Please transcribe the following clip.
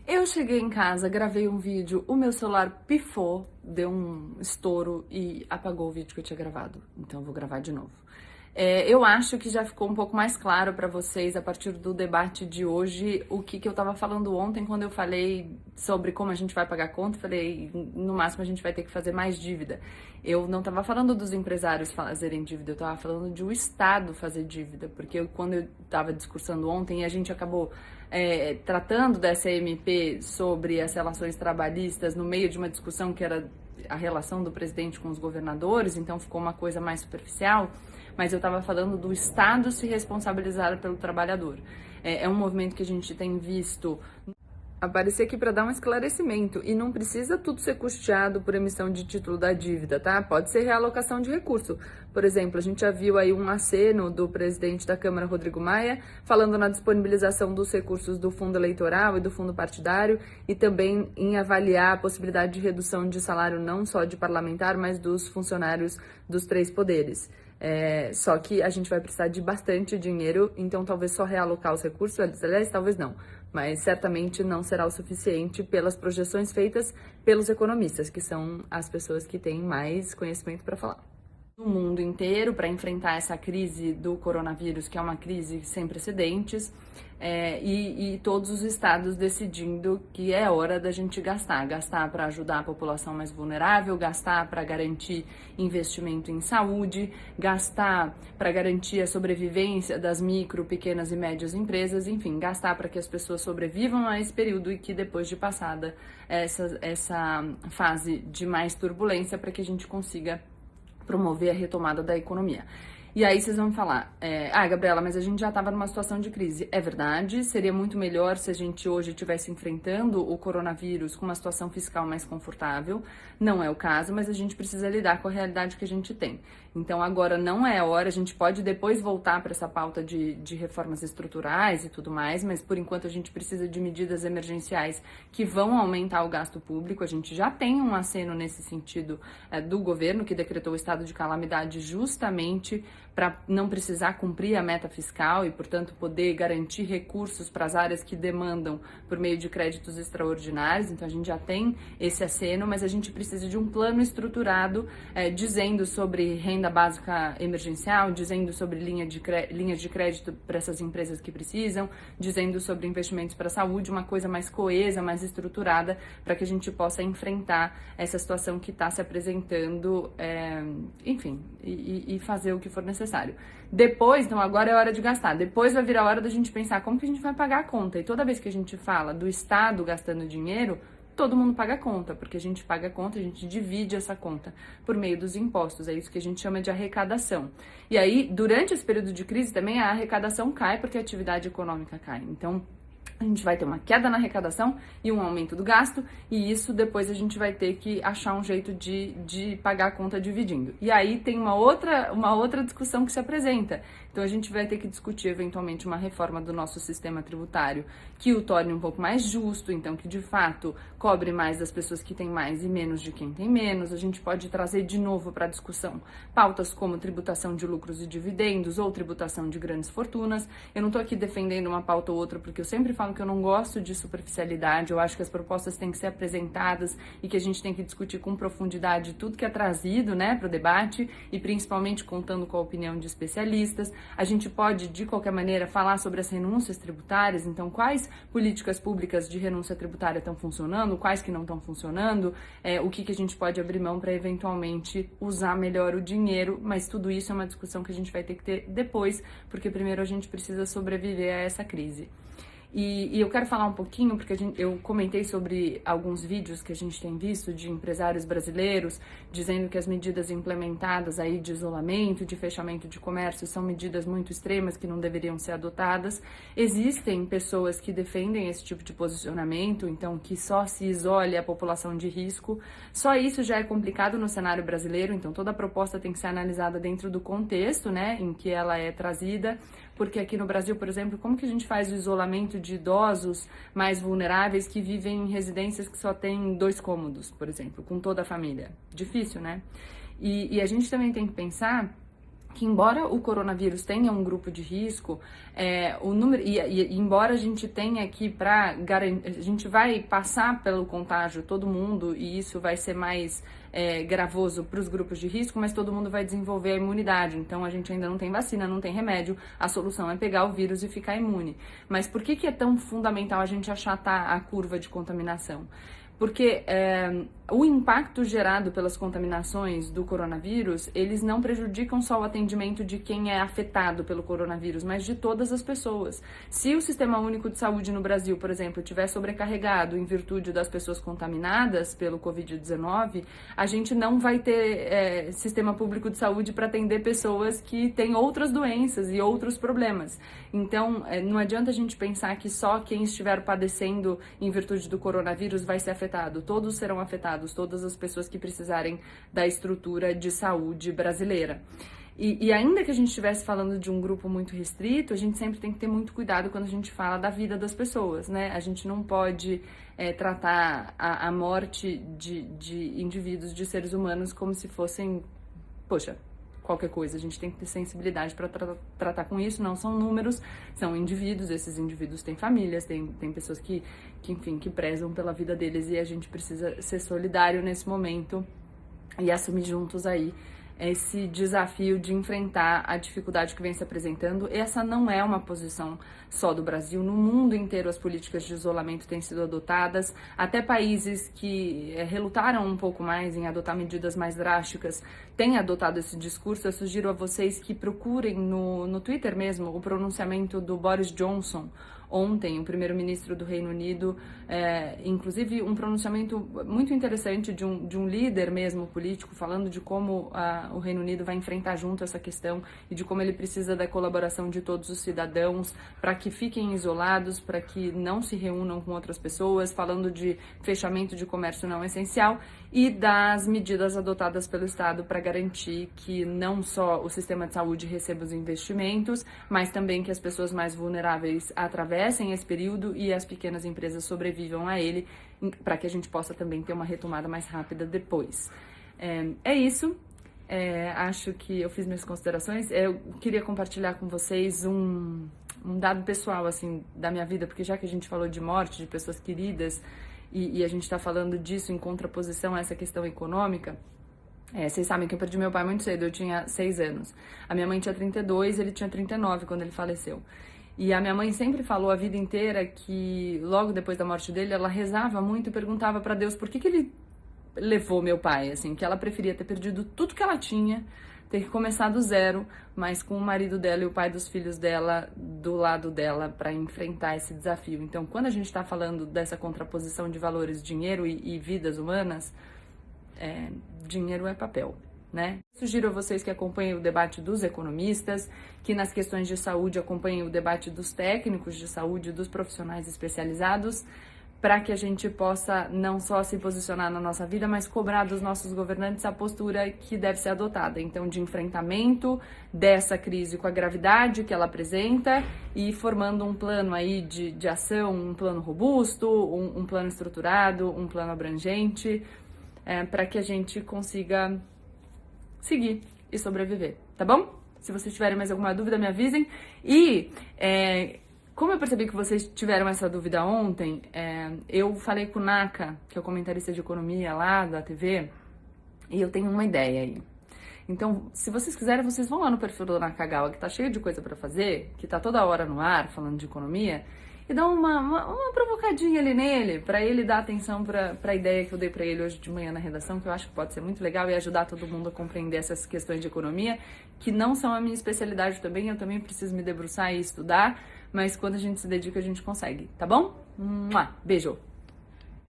Eu cheguei em casa, gravei um vídeo, o meu celular pifou, deu um estouro e apagou o vídeo que eu tinha gravado. Então eu vou gravar de novo. Eu acho que já ficou um pouco mais claro para vocês a partir do debate de hoje o que eu estava falando ontem quando eu falei sobre como a gente vai pagar a conta. Falei, no máximo a gente vai ter que fazer mais dívida. Eu não estava falando dos empresários fazerem dívida, eu estava falando de o Estado fazer dívida, porque quando eu estava discursando ontem, a gente acabou tratando dessa MP sobre as relações trabalhistas no meio de uma discussão que era a relação do presidente com os governadores, então ficou uma coisa mais superficial, mas eu estava falando do Estado se responsabilizar pelo trabalhador. É um movimento que a gente tem visto aparecer aqui para dar um esclarecimento, e não precisa tudo ser custeado por emissão de título da dívida, tá? Pode ser realocação de recurso. Por exemplo, a gente já viu aí um aceno do presidente da Câmara, Rodrigo Maia, falando na disponibilização dos recursos do fundo eleitoral e do fundo partidário, e também em avaliar a possibilidade de redução de salário não só de parlamentar, mas dos funcionários dos três poderes. Só que a gente vai precisar de bastante dinheiro, então talvez só realocar os recursos, aliás, talvez não, mas certamente não será o suficiente pelas projeções feitas pelos economistas, que são as pessoas que têm mais conhecimento para falar. No mundo inteiro, para enfrentar essa crise do coronavírus, que é uma crise sem precedentes, e todos os estados decidindo que é hora da gente gastar para ajudar a população mais vulnerável, gastar para garantir investimento em saúde, gastar para garantir a sobrevivência das micro, pequenas e médias empresas, enfim, gastar para que as pessoas sobrevivam a esse período e que depois de passada essa fase de mais turbulência, para que a gente consiga promover a retomada da economia. E aí vocês vão falar, Gabriela, mas a gente já estava numa situação de crise. É verdade, seria muito melhor se a gente hoje estivesse enfrentando o coronavírus com uma situação fiscal mais confortável. Não é o caso, mas a gente precisa lidar com a realidade que a gente tem. Então agora não é a hora, a gente pode depois voltar para essa pauta de reformas estruturais e tudo mais, mas por enquanto a gente precisa de medidas emergenciais que vão aumentar o gasto público. A gente já tem um aceno nesse sentido do governo, que decretou o estado de calamidade justamente para não precisar cumprir a meta fiscal e, portanto, poder garantir recursos para as áreas que demandam por meio de créditos extraordinários. Então, a gente já tem esse aceno, mas a gente precisa de um plano estruturado dizendo sobre renda básica emergencial, dizendo sobre linhas de crédito para essas empresas que precisam, dizendo sobre investimentos para a saúde, uma coisa mais coesa, mais estruturada, para que a gente possa enfrentar essa situação que está se apresentando, enfim, e fazer o que for necessário. Depois, então agora é hora de gastar. Depois vai vir a hora da gente pensar como que a gente vai pagar a conta. E toda vez que a gente fala do Estado gastando dinheiro, todo mundo paga a conta, porque a gente paga a conta, a gente divide essa conta por meio dos impostos. É isso que a gente chama de arrecadação. E aí, durante esse período de crise também a arrecadação cai porque a atividade econômica cai. Então, a gente vai ter uma queda na arrecadação e um aumento do gasto, e isso depois a gente vai ter que achar um jeito de pagar a conta dividindo. E aí tem uma outra discussão que se apresenta. Então a gente vai ter que discutir eventualmente uma reforma do nosso sistema tributário que o torne um pouco mais justo, então que de fato cobre mais das pessoas que têm mais e menos de quem tem menos. A gente pode trazer de novo para a discussão pautas como tributação de lucros e dividendos ou tributação de grandes fortunas. Eu não estou aqui defendendo uma pauta ou outra, porque eu sempre falo que eu não gosto de superficialidade. Eu acho que as propostas têm que ser apresentadas e que a gente tem que discutir com profundidade tudo que é trazido, né, para o debate, e principalmente contando com a opinião de especialistas. A gente pode, de qualquer maneira, falar sobre as renúncias tributárias, então quais políticas públicas de renúncia tributária estão funcionando, quais que não estão funcionando, o que a gente pode abrir mão para eventualmente usar melhor o dinheiro, mas tudo isso é uma discussão que a gente vai ter que ter depois, porque primeiro a gente precisa sobreviver a essa crise. E eu quero falar um pouquinho, porque eu comentei sobre alguns vídeos que a gente tem visto de empresários brasileiros dizendo que as medidas implementadas aí de isolamento, de fechamento de comércio, são medidas muito extremas que não deveriam ser adotadas. Existem pessoas que defendem esse tipo de posicionamento, então que só se isole a população de risco. Só isso já é complicado no cenário brasileiro, então toda a proposta tem que ser analisada dentro do contexto, né, em que ela é trazida, porque aqui no Brasil, por exemplo, como que a gente faz o isolamento de idosos mais vulneráveis que vivem em residências que só tem 2 cômodos, por exemplo, com toda a família? Difícil, né? E a gente também tem que pensar que embora o coronavírus tenha um grupo de risco, o número e embora a gente tenha aqui para garantir, a gente vai passar pelo contágio todo mundo e isso vai ser mais gravoso para os grupos de risco, mas todo mundo vai desenvolver a imunidade. Então a gente ainda não tem vacina, não tem remédio. A solução é pegar o vírus e ficar imune. Mas por que é tão fundamental a gente achatar a curva de contaminação? Porque o impacto gerado pelas contaminações do coronavírus, eles não prejudicam só o atendimento de quem é afetado pelo coronavírus, mas de todas as pessoas. Se o Sistema Único de Saúde no Brasil, por exemplo, estiver sobrecarregado em virtude das pessoas contaminadas pelo Covid-19, a gente não vai ter sistema público de saúde para atender pessoas que têm outras doenças e outros problemas. Então, não adianta a gente pensar que só quem estiver padecendo em virtude do coronavírus vai ser afetado. Todos serão afetados, todas as pessoas que precisarem da estrutura de saúde brasileira. E ainda que a gente estivesse falando de um grupo muito restrito, a gente sempre tem que ter muito cuidado quando a gente fala da vida das pessoas, né? A gente não pode tratar a morte de indivíduos, de seres humanos, como se fossem, poxa, qualquer coisa. A gente tem que ter sensibilidade para tratar com isso. Não são números, são indivíduos. Esses indivíduos têm famílias, tem pessoas que, enfim, que prezam pela vida deles e a gente precisa ser solidário nesse momento e assumir juntos aí esse desafio de enfrentar a dificuldade que vem se apresentando. Essa não é uma posição só do Brasil. No mundo inteiro as políticas de isolamento têm sido adotadas. Até países que relutaram um pouco mais em adotar medidas mais drásticas têm adotado esse discurso. Eu sugiro a vocês que procurem no Twitter mesmo o pronunciamento do Boris Johnson ontem, o primeiro-ministro do Reino Unido, inclusive um pronunciamento muito interessante de um líder mesmo político, falando de como o Reino Unido vai enfrentar junto essa questão e de como ele precisa da colaboração de todos os cidadãos para que fiquem isolados, para que não se reúnam com outras pessoas, falando de fechamento de comércio não essencial e das medidas adotadas pelo Estado para garantir que não só o sistema de saúde receba os investimentos, mas também que as pessoas mais vulneráveis atravessem esse período e as pequenas empresas sobrevivam a ele, para que a gente possa também ter uma retomada mais rápida depois. É isso. Acho que eu fiz minhas considerações. Eu queria compartilhar com vocês um dado pessoal assim da minha vida, porque já que a gente falou de morte, de pessoas queridas, e a gente está falando disso em contraposição a essa questão econômica, vocês sabem que eu perdi meu pai muito cedo, eu tinha 6 anos. A minha mãe tinha 32, ele tinha 39 quando ele faleceu. E a minha mãe sempre falou a vida inteira que, logo depois da morte dele, ela rezava muito e perguntava para Deus por que ele levou meu pai, assim, que ela preferia ter perdido tudo que ela tinha, ter que começar do zero, mas com o marido dela e o pai dos filhos dela do lado dela para enfrentar esse desafio. Então, quando a gente está falando dessa contraposição de valores, dinheiro e vidas humanas, dinheiro é papel, né? Sugiro a vocês que acompanhem o debate dos economistas, que nas questões de saúde acompanhem o debate dos técnicos de saúde, dos profissionais especializados, para que a gente possa não só se posicionar na nossa vida, mas cobrar dos nossos governantes a postura que deve ser adotada. Então, de enfrentamento dessa crise com a gravidade que ela apresenta e formando um plano aí de ação, um plano robusto, um plano estruturado, um plano abrangente, para que a gente consiga seguir e sobreviver, tá bom? Se vocês tiverem mais alguma dúvida, me avisem. E como eu percebi que vocês tiveram essa dúvida ontem, eu falei com o Naka, que é o comentarista de economia lá da TV, e eu tenho uma ideia aí. Então, se vocês quiserem, vocês vão lá no perfil do Nakagawa, que tá cheio de coisa pra fazer, que tá toda hora no ar, falando de economia, e dá uma provocadinha ali nele, pra ele dar atenção pra ideia que eu dei pra ele hoje de manhã na redação, que eu acho que pode ser muito legal e ajudar todo mundo a compreender essas questões de economia, que não são a minha especialidade também, eu também preciso me debruçar e estudar, mas quando a gente se dedica, a gente consegue, tá bom? Beijo!